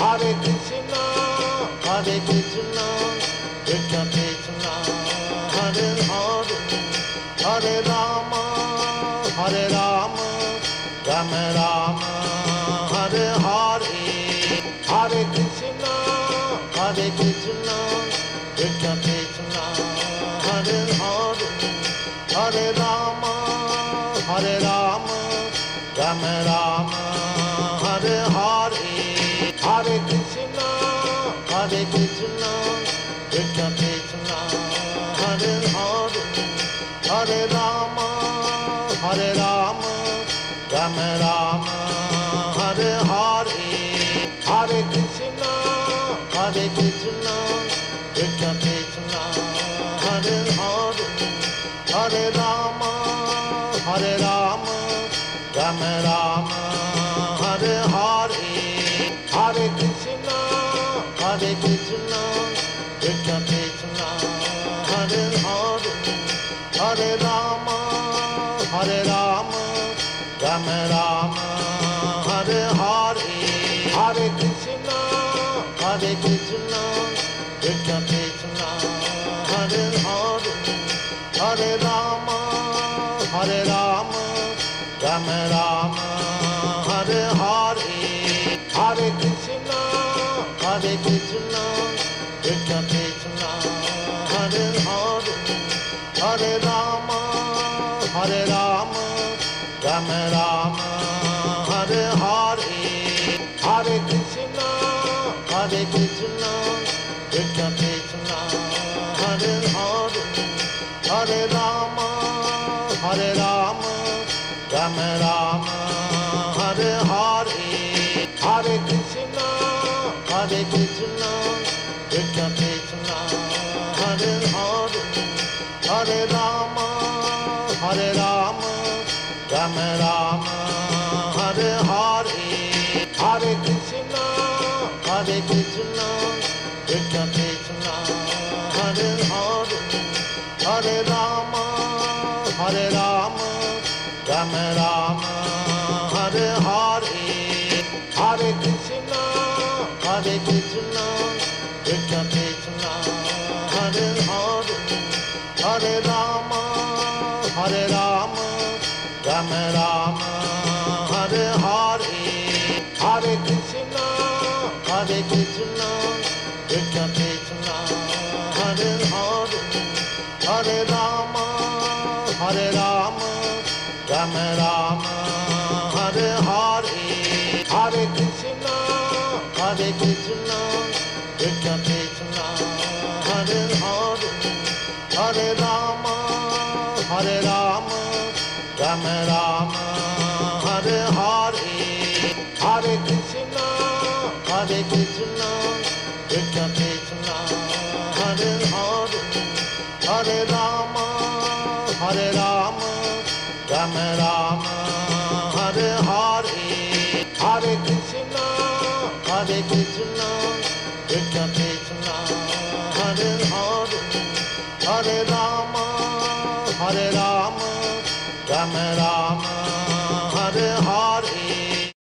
Hare Krishna, Krishna Krishna, Hare Hare, Hare Rama, Rama Rama, Hare Hare, Hare Krishna, Krishna Krishna, Hare Hare, Hare Rama, Rama Rama, Hare Hare, Hare Krishna, Krishna Krishna, Hare Hare, Hare Rama, Rama Rama, Hare Hare, Hare Krishna, Krishna Krishna, Hare Hare, Hare Rama, Rama Rama, Hare Hare, Hare Krishna, Krishna Krishna, Hare Hare, Hare Rama, Rama Rama, Hare Hare, Hare Krishna, Krishna Krishna, Hare Hare, Hare Rama, Rama Rama, Hare Hare, Hare Krishna, Krishna Krishna, Hare Hare, Hare Rama, Rama Rama, Hare Hare, Hare Krishna, Krishna Krishna, Hare Hare, Hare Rama, Rama Rama, Hare Hare, Hare Krishna, Krishna Krishna, Hare Hare, Hare Rama, Rama Rama, Hare Hare, Hare Krishna, Krishna Krishna, Hare Hare, Hare Rama, Rama Rama, Hare Hare, Hare Krishna, Krishna Krishna, Hare Hare, Hare Rama, Rama Rama, Hare Hare, Hare Krishna, Krishna Krishna, Hare Hare, Hare Rama, Rama Rama, Hare Hare, Hare Krishna, Krishna Krishna, Hare Hare, Hare Rama, Rama Rama, Hare Hare, Hare Krishna, Krishna Krishna, Hare Hare, Hare Rama, Rama Rama, Hare Hare, Hare Krishna, Krishna Krishna, Hare Hare.